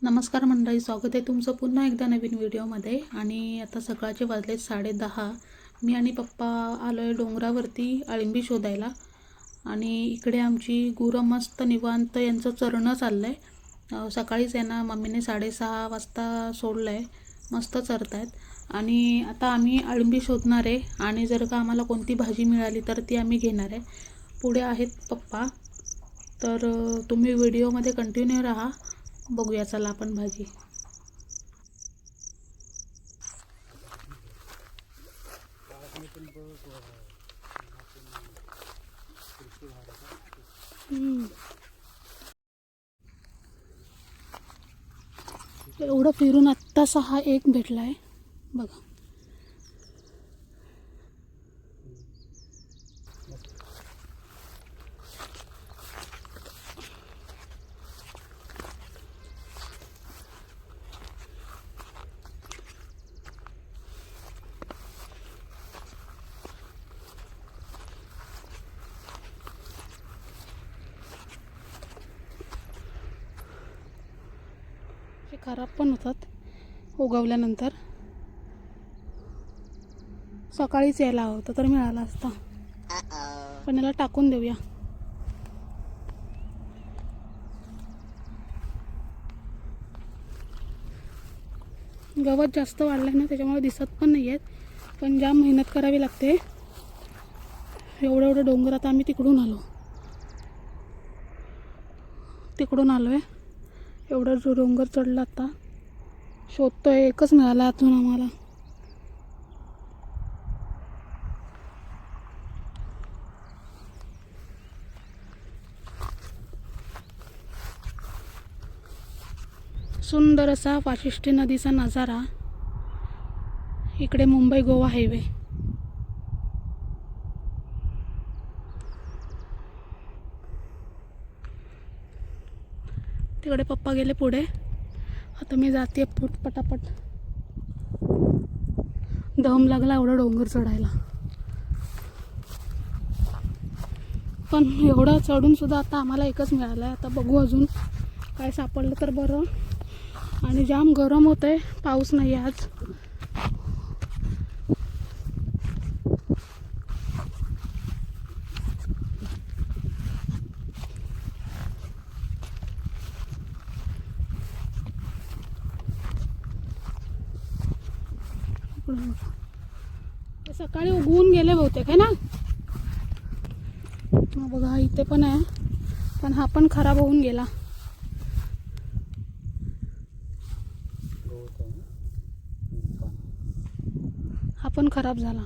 नमस्कार मंडळी, स्वागत आहे तुमचं पुन्हा एकदा नवीन व्हिडिओमध्ये. आणि आता सकाळचे वाजलेत 10:30. मी आणि पप्पा आलो आहे डोंगरावरती अळिंबी शोधायला. आणि इकडे आमची गुरं मस्त निवांत यांचं चरणं चाललं आहे. सकाळीच आहे ना, मम्मीने 6:30 वाजता सोडलं आहे. मस्त चरत आहेत. आणि आता आम्ही अळिंबी शोधणार आहे आणि जर का आम्हाला कोणती भाजी मिळाली तर ती आम्ही घेणार आहे. पुढे आहेत पप्पा, तर तुम्ही व्हिडिओमध्ये कंटिन्यू राहा. बघूया चला आपण भाजी. एवढं फिरून आत्तासा हा एक भेटलाय बघा. हे खराब पण होतात उगवल्यानंतर. सकाळीच यायला हवं होतं तर मिळाला असता, पण याला टाकून देऊया. गवत जास्त वाढलं ना, त्याच्यामुळे दिसत पण नाही आहेत, पण जाम मेहनत करावी लागते. एवढं एवढं डोंगर. आता आम्ही तिकडून आलो आहे. एवढं जो डोंगर चढला आता शोधतोय. एकच मिळाला अजून आम्हाला. सुंदर असा वाशिष्ठी नदीचा नजारा. इकडे मुंबई गोवा हायवे. तिकडे पप्पा गेले पुढे. आता मी जाते पटापट. दम लागला एवढा डोंगर चढायला. पण एवढं चढून सुद्धा आता आम्हाला एकच मिळालं आहे. आता बघू अजून काय सापडलं तर बरं. आणि जाम गरम होत आहे. पाऊस नाही आहे आज. सकाळी उगवून गेले बहुतेक आहे ना. बघा इथे पण आहे, पण हा पण खराब होऊन गेला. हा पण खराब झाला.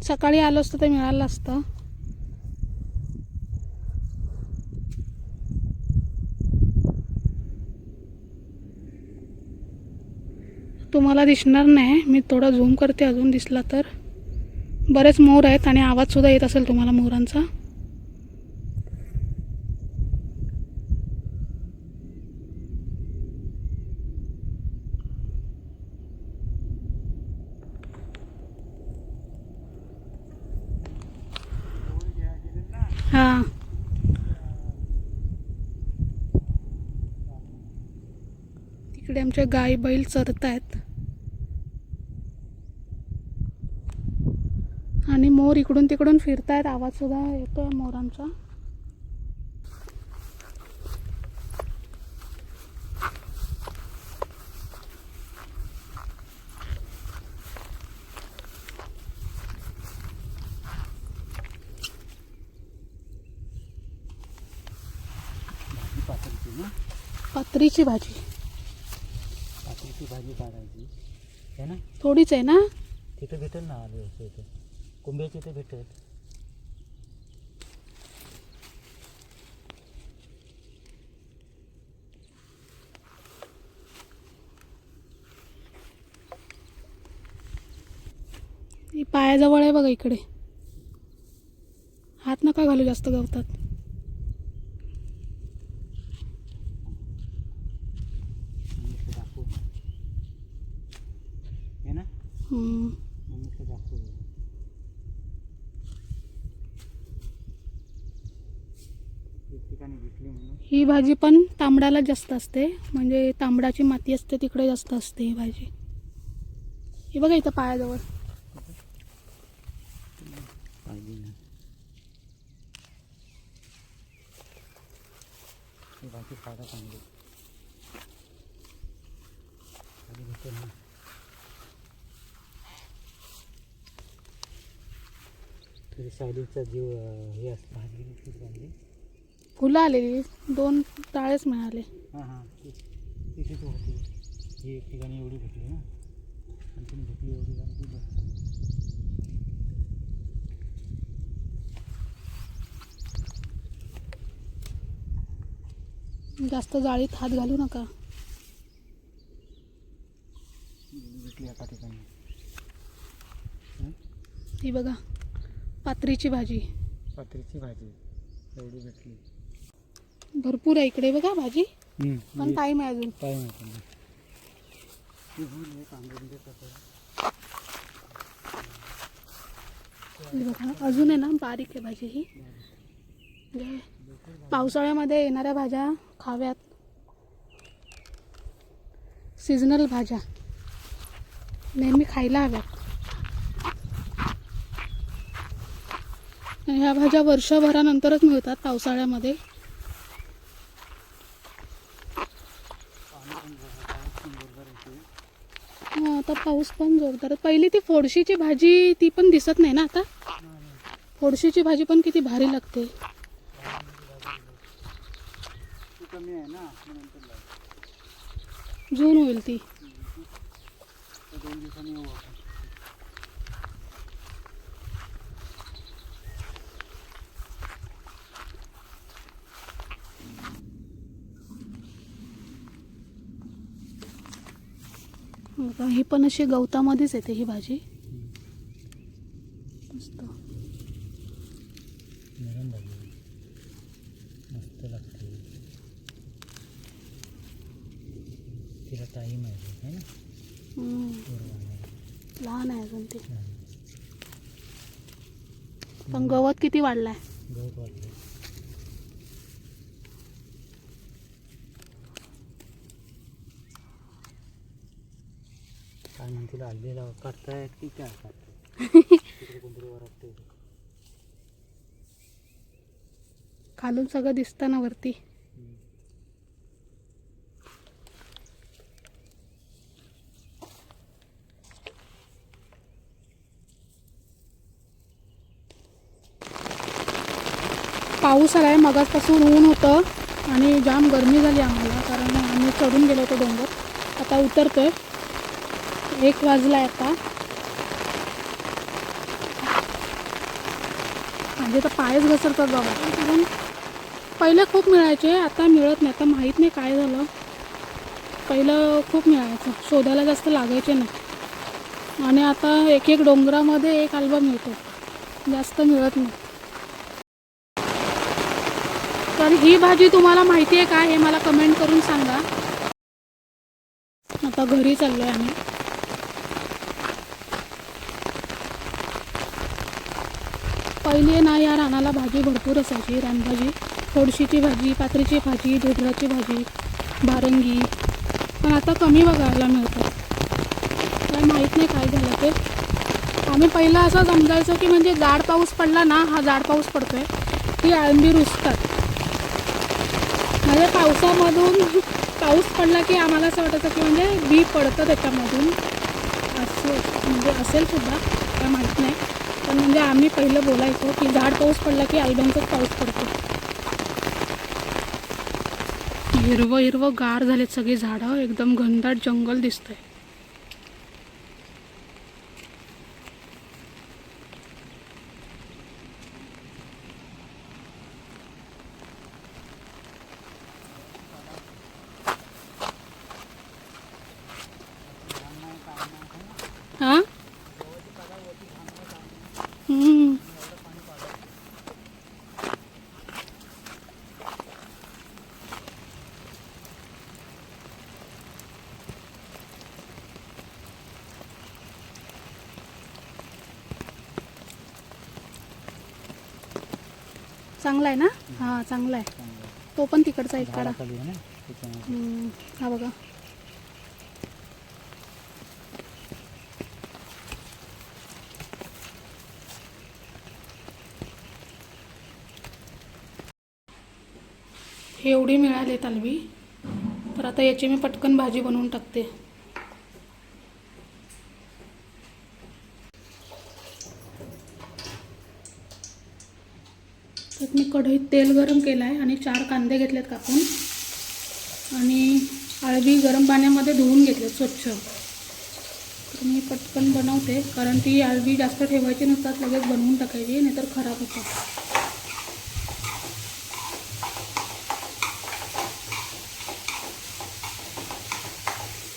सकाळी आलो असतं तर मिळालं असतं. तुम्हाला दिसणार नाही, मी थोडा झूम करते अजून दिसला तर. बरेच मोर आहेत आणि आवाज सुद्धा येत असेल तुम्हाला मोरांचा. हां, तिकडे आमचे गाई बैल चरत आहेत आणि मोर इकडून तिकडून फिरतायत. आवाज सुद्धा येतोय मोरांचा. पात्रीची भाजी. पात्रीची भाजी काढायची है ना. थोडीच आहे ना. तिथे भेटेल ना. आले इथे कुंभ्याची इथे भेटेल. ही पायाजवळ आहे बघा. इकडे हात नका घालू, जास्त गवतात. दाखवू है ना. दाखवू. ठिकाणी भेटली म्हणून. ही भाजी पण तांबड्याला जास्त असते, म्हणजे तांबडाची माती असते तिकडे जास्त असते ही भाजी. ही बघा इथं पायाजवळ. पाहिजे ना ही भाजी खायला चांगली भाजी भेटेल ना. तरी सायलीचा जीव हे असं भाजी घेतली चांगली. फुलं आलेली 2 ताळेच मिळाले. हां हां तिथेच होती ही एक ठिकाणी एवढी भेटली ना, आणखीन भेटली एवढी झाली बघ. जास्त जाळीत हात घालू नका. भेटली एका ठिकाणी. ही बघा पात्रीची भाजी पात्रीची भाजी एवढी भेटली. भरपूर आहे इकडे बघा भाजी, पण टाईम आहे अजून. काय माहिती हे बघा अजून आहे ना, बारीक आहे भाजी ही. म्हणजे पावसाळ्यामध्ये येणाऱ्या भाज्या खाव्यात, सीझनल भाज्या नेहमी खायला हव्यात. ह्या भाज्या वर्षभरानंतरच मिळतात पावसाळ्यामध्ये. हा, आता पाऊस पण जोरदार. पहिली ती फोडशीची भाजी ती पण दिसत नाही ना आता. फोडशीची भाजी पण किती भारी लागते. कमी आहे ना, जून होईल ती. 2 दिवसांनी येऊ आपण. ही पण अशी गवतामध्येच येते ही भाजी. मस्त नरम भाजी मस्त लागते. तिला टाईम आहे ना. लहान आहे अजून ती, पण गवत किती वाढलाय. गवत वाढले. काय म्हणतील आलेला काढताय की काय काढताय तिकडे कोणतरी वरटते. खालून सगळं दिसतं ना वरती. पाऊस आलाय, मगाचपासून ऊन होतं आणि जाम गरमी झाली आम्हाला, कारण आम्ही चढून गेलो होतो डोंगर. आता उतरतोय, 1 वाजलाय आता. म्हणजे तर पायच घसरतात बाबा, कारण पहिले खूप मिळायचे, आता मिळत नाही. आता माहीत नाही काय झालं. पहिलं खूप मिळायचं, शोधायला जास्त लागायचे नाही. आणि आता एक डोंगरामध्ये 1 आल्बम मिळतो, जास्त मिळत नाही. तर ही भाजी तुम्हाला माहिती आहे का हे मला कमेंट करून सांगा. आता घरी चाललो आहे आम्ही. पहिली ना या रानाला भाजी भरपूर असायची. रानभाजी, फोडशीची भाजी, पात्रीची भाजी, ढेबराची भाजी, भारंगी. पण आता कमी बघायला मिळतात. काय माहीत नाही काय झालं ते. आम्ही पहिला असं समजायचं की म्हणजे जाड पाऊस पडला ना, हा जाड पाऊस पडतोय, की अळंबी रुजतात. म्हणजे पावसामधून पाऊस पडला की आम्हाला असं वाटायचं की म्हणजे बी पडतं त्याच्यामधून, असं म्हणजे असेल सुद्धा, काय माहीत नाही. पण म्हणजे आम्ही पहिलं बोलायचो की जाड पाऊस पडला की अल्बमचाच पाऊस पडतो. हिरवं हिरवं गार झालेत सगळी झाडं, एकदम घनदाट जंगल दिसतंय. हां चांगला आहे ना. हां चांगला आहे. तो पण तिकडचा एक काढा. झाडाखाली आहे ना त्याच्यामुळे. हा बघा. हे एवढी मिळालेत अलवी, तर आता याची मी पटकन भाजी बनवून टाकते. तर मी कढईत तेल गरम केलं आहे आणि 4 कांदे घेतलेत कापून आणि अलवी गरम पाण्यामध्ये धुवून घेतलेत स्वच्छ. तर मी पटकन बनवते, कारण ती अलवी जास्त ठेवायची नसतात, लगेच बनवून टाकायची, नाहीतर खराब होतात.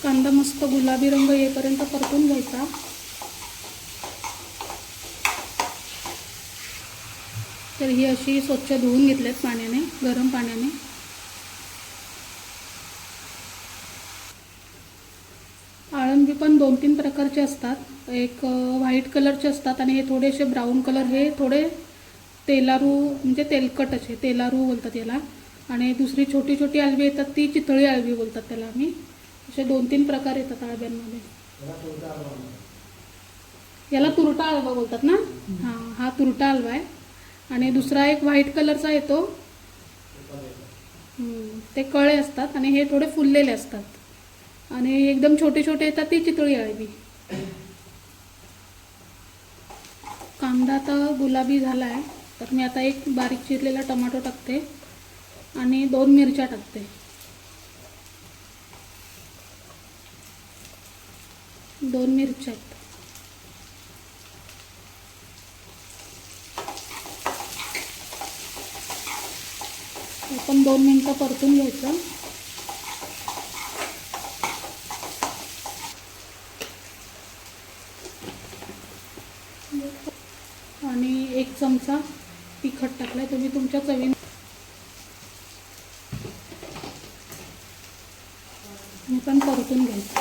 कांदा मस्त गुलाबी रंग येईपर्यंत परतून घ्यायचा. तर ही अशी स्वच्छ धुवून घेतलेत पाण्याने, गरम पाण्याने. अळंबी पण 2-3 प्रकारचे असतात. एक व्हाईट कलरचे असतात आणि हे थोडेसे ब्राऊन कलर, हे थोडे तेलारू म्हणजे तेलकट असे तेलारू बोलतात याला. आणि दुसरी छोटी छोटी अळवी येतात ती चितळी अळवी बोलतात त्याला आम्ही. असे 2-3 प्रकार येतात अळव्यांमध्ये. याला तुरटा हलवा बोलतात ना. हां, हा तुरटा हलवा आहे. आणि दुसरा एक व्हाईट कलरचा येतो, ते कळे असतात आणि हे थोडे फुललेले असतात. आणि एकदम छोटे छोटे येतात ती चितळी अळवी. कांदा आता गुलाबी झाला आहे, तर मी आता एक बारीक चिरलेला टमाटो टाकते आणि 2 मिरच्या टाकते. 2 मिरच्या आहेत. आपण 2 मिनिटं परतून घ्यायचं. आणि 1 चमचा तिखट टाकलाय, तुम्ही तुमच्या चवीने. मी पण परतून घ्यायचं.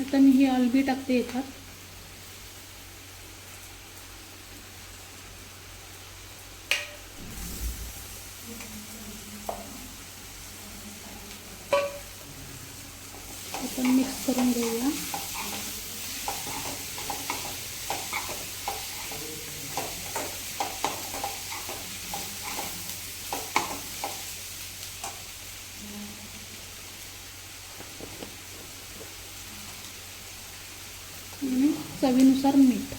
आता मी ही अळवी टाकते याच्यात. आपण मिक्स करून घेऊया. आणि चवीनुसार मीठ.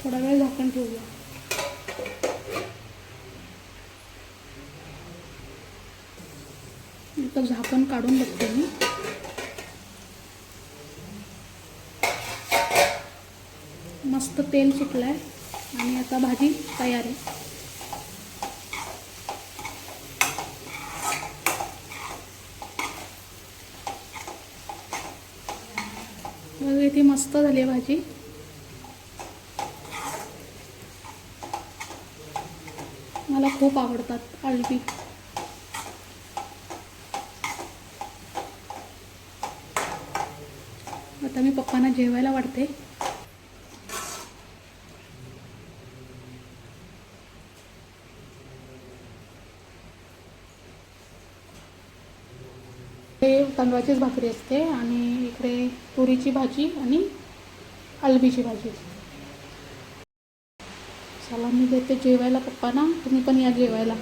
थोडा वेळ झाकण ठेवूया. आता झाकण काढून बघते मी. मस्त तेल सुटलंय आणि आता भाजी तयार आहे. बघा इथे मस्त झाली आहे भाजी. मला खूप आवडतात अळवी. आता मी पप्पांना जेवायला वाढते. हे तांदळाचीच भाकरी असते आणि इकडे तुरीची भाजी आणि अळवीची भाजी. चला मी देते जेवायला पप्पांना, तुम्ही पण या जेवायला.